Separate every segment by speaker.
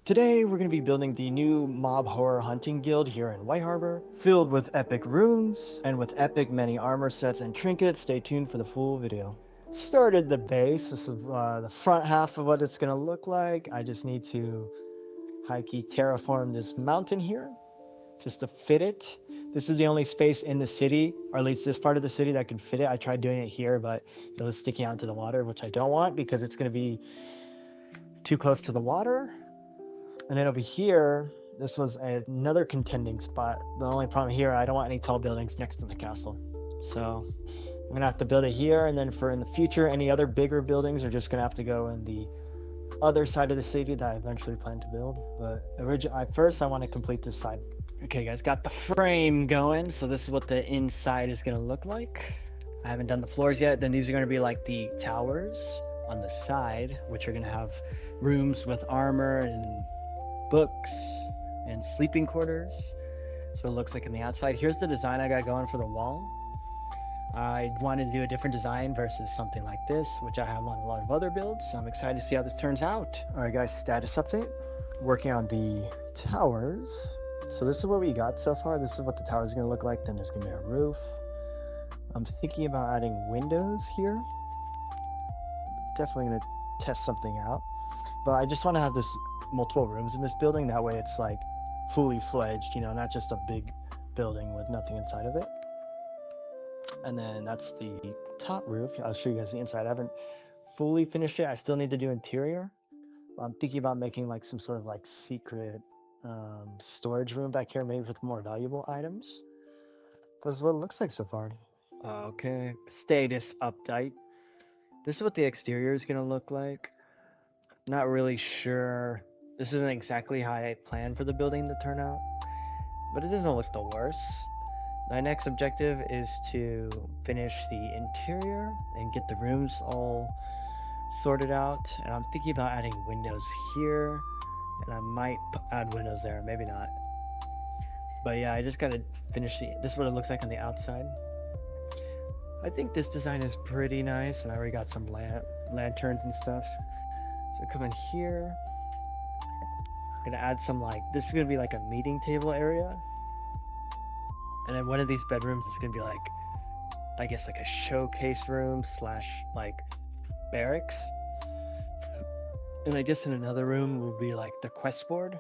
Speaker 1: Today we're going to be building the new mob horror hunting guild here in White Harbor, filled with epic runes and with epic many armor sets and trinkets. Stay tuned for the full video. Started the base. This is the front half of what it's going to look like. I just need to high-key terraform this mountain here just to fit it. This is the only space in the city, or at least this part of the city, that can fit it. I tried doing it here, but it was sticking out into the water, which I don't want because it's going to be too close to the water. And then over here, this was another contending spot. The only problem here, I don't want any tall buildings next to the castle. So I'm gonna have to build it here, and then for in the future, any other bigger buildings are just gonna have to go in the other side of the city that I eventually plan to build. But first I want to complete this side. Okay guys, got the frame going. So this is what the inside is gonna look like. I haven't done the floors yet. Then these are gonna be like the towers on the side, which are gonna have rooms with armor and books and sleeping quarters. So it looks like on the outside. Here's the design I got going for the wall. I wanted to do a different design versus something like this, which I have on a lot of other builds. So I'm excited to see how this turns out. All right guys, status update. Working on the towers. So this is what we got so far. This is what the tower is going to look like. Then there's going to be a roof. I'm thinking about adding windows here. Definitely going to test something out. But I just want to have this multiple rooms in this building. That way it's like fully fledged, you know, not just a big building with nothing inside of it. And then that's the top roof. I'll show you guys the inside. I haven't fully finished it. I still need to do interior. I'm thinking about making like some sort of like secret storage room back here, maybe with more valuable items. This is what it looks like so far. Okay, status update. This is what the exterior is going to look like. Not really sure. This isn't exactly how I planned for the building to turn out, but it doesn't look the worst. My next objective is to finish the interior and get the rooms all sorted out. And I'm thinking about adding windows here, and I might add windows there, maybe not. But yeah, I just gotta finish this is what it looks like on the outside. I think this design is pretty nice, and I already got some lanterns and stuff. So come in here. I'm gonna add some this is gonna be like a meeting table area, and then one of these bedrooms is gonna be like, I guess like a showcase room slash like barracks, and I guess in another room will be like the quest board,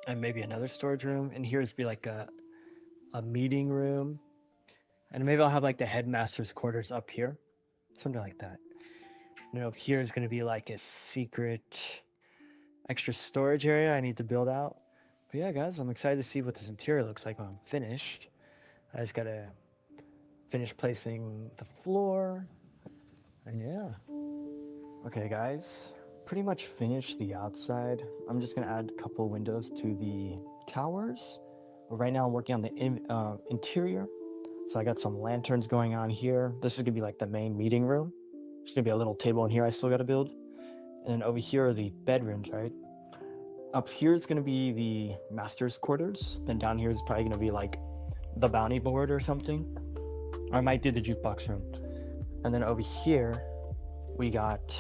Speaker 1: and maybe another storage room, and here's be like a meeting room, and maybe I'll have like the headmaster's quarters up here, something like that. And over here is gonna be like a secret extra storage area I need to build out. But yeah guys, I'm excited to see what this interior looks like when I'm finished. I just gotta finish placing the floor, and yeah. Okay guys, pretty much finished the outside. I'm just gonna add a couple windows to the towers. But right now I'm working on the interior. So I got some lanterns going on here. This is gonna be like the main meeting room. There's gonna be a little table in here I still gotta build. And then over here are the bedrooms, right? Up here is going to be the master's quarters. Then down here is probably going to be like the bounty board or something. Or I might do the jukebox room. And then over here, we got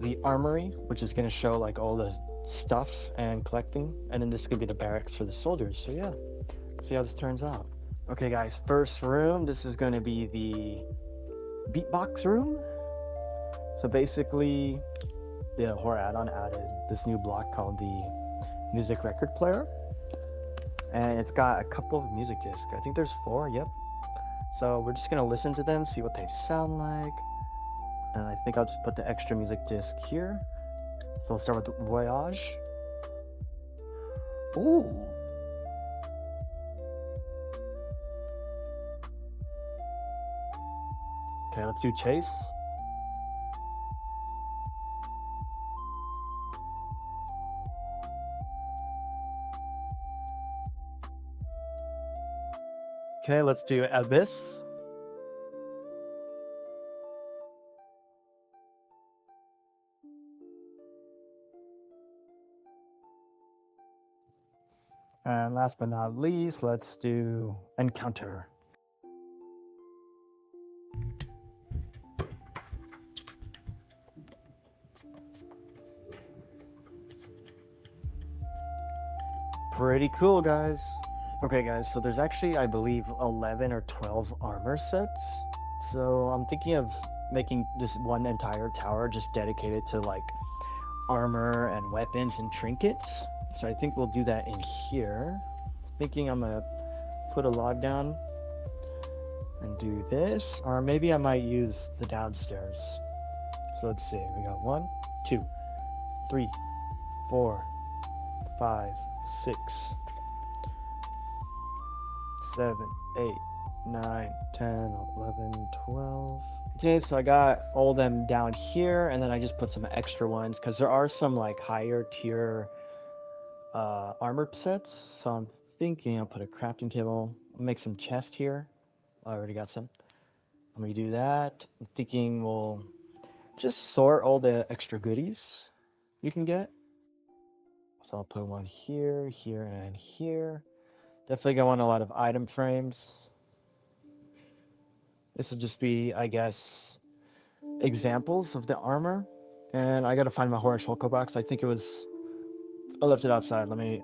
Speaker 1: the armory, which is going to show like all the stuff and collecting. And then this is going to be the barracks for the soldiers. So yeah, see how this turns out. Okay guys, first room, this is going to be the beatbox room. So basically, the horror add-on added this new block called the music record player, and it's got a couple of music discs. I think there's 4. Yep. So we're just gonna listen to them, see what they sound like, and I think I'll just put the extra music disc here. So I'll start with Voyage. Ooh. Okay, let's do Chase. Okay, let's do Abyss. And last but not least, let's do Encounter. pretty cool, guys. Okay, guys, so there's actually, I believe, 11 or 12 armor sets. So I'm thinking of making this one entire tower just dedicated to like armor and weapons and trinkets. So I think we'll do that in here. Thinking I'm gonna put a log down and do this, or maybe I might use the downstairs. So let's see, we got 1, 2, 3, 4, 5, 6, 7, 8, 9, 10, 11, 12. Okay, so I got all of them down here, and then I just put some extra ones because there are some like higher tier armor sets. So I'm thinking I'll put a crafting table, I'll make some chest here. I already got some. I'm gonna do that. I'm thinking we'll just sort all the extra goodies you can get. So I'll put one here, here, and here. Definitely gonna want a lot of item frames. This will just be, I guess, examples of the armor. And I gotta find my horror shulker box. I think it was, I left it outside. Let me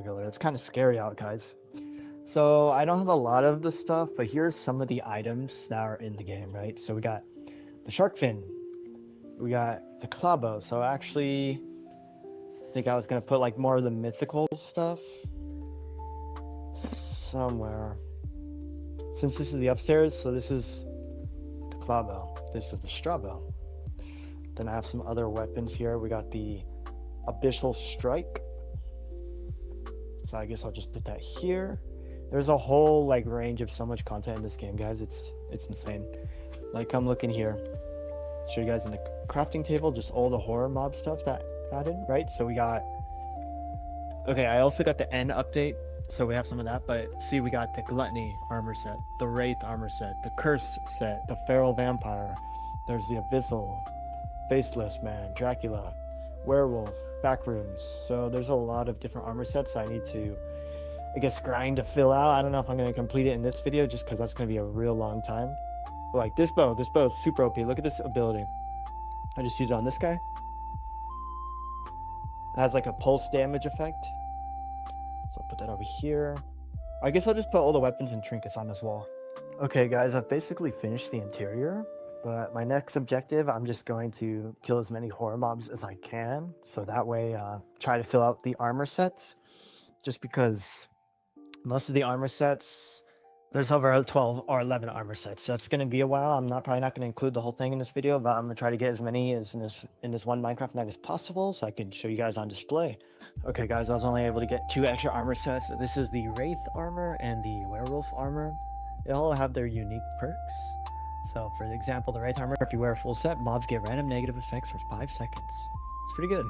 Speaker 1: go there. It's kind of scary out, guys. So I don't have a lot of the stuff, but here's some of the items that are in the game, right? So we got the shark fin, we got the clawbow. So actually, I think I was gonna put like more of the mythical stuff somewhere. Since this is the upstairs, so this is the clawbow, this is the straw bow. Then I have some other weapons here. We got the abyssal strike. So I guess I'll just put that here. There's a whole like range of so much content in this game, guys. It's insane. Like I'm looking here, show you guys in the crafting table just all the horror mob stuff that added, right? So we got, okay, I also got the N update, so we have some of that. But see, we got the gluttony armor set, the wraith armor set, the curse set, the feral vampire. There's the abyssal, faceless man, Dracula, werewolf, backrooms. So there's a lot of different armor sets I need to, I guess, grind to fill out. I don't know if I'm going to complete it in this video just because that's going to be a real long time. But like this bow is super OP. Look at this ability. I just use it on this guy. It has like a pulse damage effect. So I'll put that over here. I guess I'll just put all the weapons and trinkets on this wall. Okay guys, I've basically finished the interior, but my next objective, I'm just going to kill as many horror mobs as I can. So that way, try to fill out the armor sets. Just because most of the armor sets, there's over 12 or 11 armor sets, so it's going to be a while. I'm probably not going to include the whole thing in this video, but I'm going to try to get as many as in this one Minecraft night as possible, so I can show you guys on display. Okay guys, I was only able to get 2 extra armor sets. This is the wraith armor and the werewolf armor. They all have their unique perks. So for example, the wraith armor, if you wear a full set, mobs get random negative effects for 5 seconds. It's pretty good.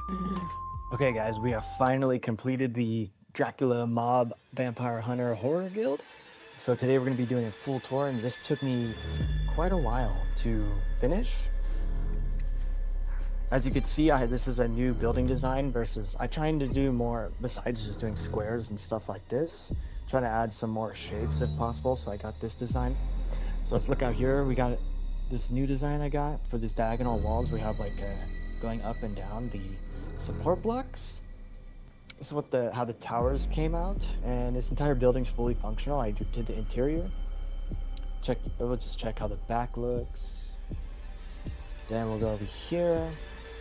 Speaker 1: Okay guys, we have finally completed the Dracula mob vampire hunter horror guild. So today we're going to be doing a full tour, and this took me quite a while to finish. As you can see, this is a new building design versus I trying to do more besides just doing squares and stuff like this. Trying to add some more shapes if possible, so I got this design. So let's look out here. We got this new design I got for this diagonal walls. We have like going up and down the support blocks. This is what how the towers came out, and this entire building's fully functional. I did the interior. We'll just check how the back looks. Then we'll go over here.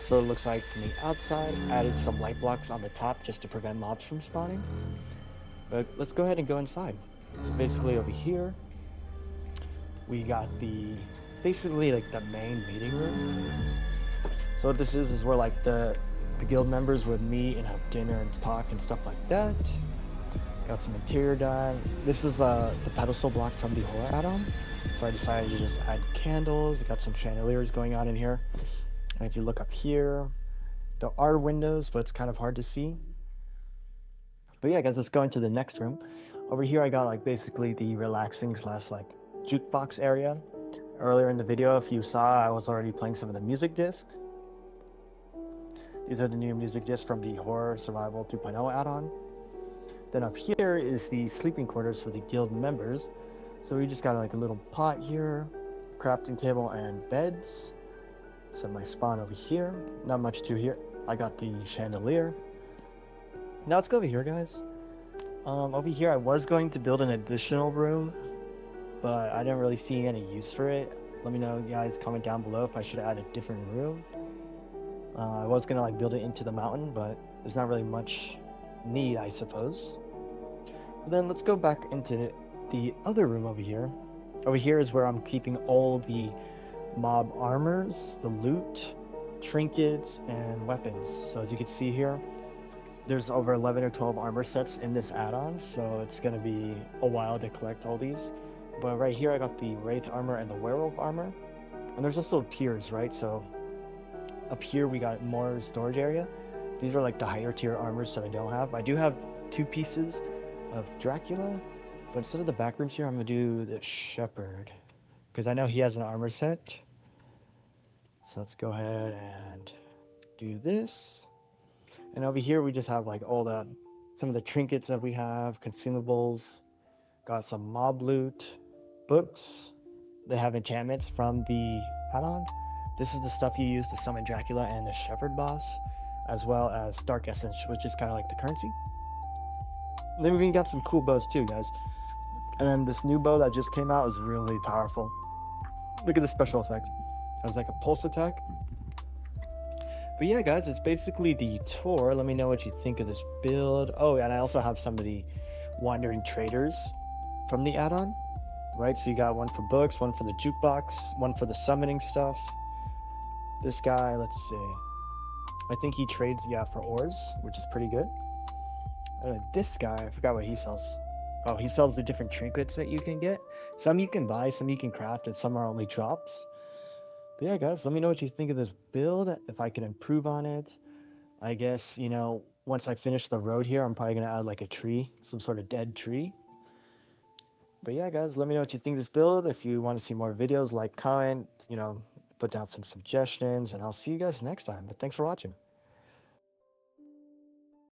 Speaker 1: So it looks like from the outside. Added some light blocks on the top just to prevent mobs from spawning. But let's go ahead and go inside. So basically over here, we got basically like the main meeting room. So what this is where like the guild members would meet and have dinner and talk and stuff like that. Got some interior done. This is the pedestal block from the horror add-on. So I decided to just add candles. Got some chandeliers going on in here. And if you look up here, there are windows, but it's kind of hard to see. But yeah, guys, let's go into the next room. Over here, I got like basically the relaxing / like jukebox area. Earlier in the video, if you saw, I was already playing some of the music discs. These are the new music discs from the Horror Survival 2.0 add-on. Then up here is the sleeping quarters for the guild members. So we just got like a little pot here, crafting table and beds. Set my spawn over here. Not much to here. I got the chandelier. Now let's go over here, guys. Over here I was going to build an additional room, but I didn't really see any use for it. Let me know, guys, comment down below if I should add a different room. I was gonna like build it into the mountain, but there's not really much need, I suppose. But then let's go back into the other room over here. Over here is where I'm keeping all the mob armors, the loot, trinkets, and weapons. So as you can see here, there's over 11 or 12 armor sets in this add-on, so it's gonna be a while to collect all these. But right here I got the Wraith armor and the Werewolf armor. And there's also tiers, right? So up here we got more storage area. These are like the higher tier armors that I don't have. I do have 2 pieces of Dracula, but instead of the back rooms here, I'm gonna do the Shepherd, because I know he has an armor set. So let's go ahead and do this. And over here we just have like some of the trinkets that we have, consumables, got some mob loot, books. They have enchantments from the add-on. This is the stuff you use to summon Dracula and the Shepherd boss, as well as Dark Essence, which is kind of like the currency. Then we even got some cool bows too, guys. And then this new bow that just came out is really powerful. Look at the special effect. It was like a pulse attack. But yeah, guys, it's basically the tour. Let me know what you think of this build. Oh, and I also have some of the wandering traders from the add-on, right? So you got one for books, one for the jukebox, one for the summoning stuff. This guy, let's see. I think he trades, yeah, for ores, which is pretty good. This guy, I forgot what he sells. Oh, he sells the different trinkets that you can get. Some you can buy, some you can craft, and some are only drops. But yeah, guys, let me know what you think of this build, if I can improve on it. I guess, you know, once I finish the road here, I'm probably going to add like a tree, some sort of dead tree. But yeah, guys, let me know what you think of this build. If you want to see more videos, like, comment, you know, put down some suggestions, and I'll see you guys next time. But thanks for watching.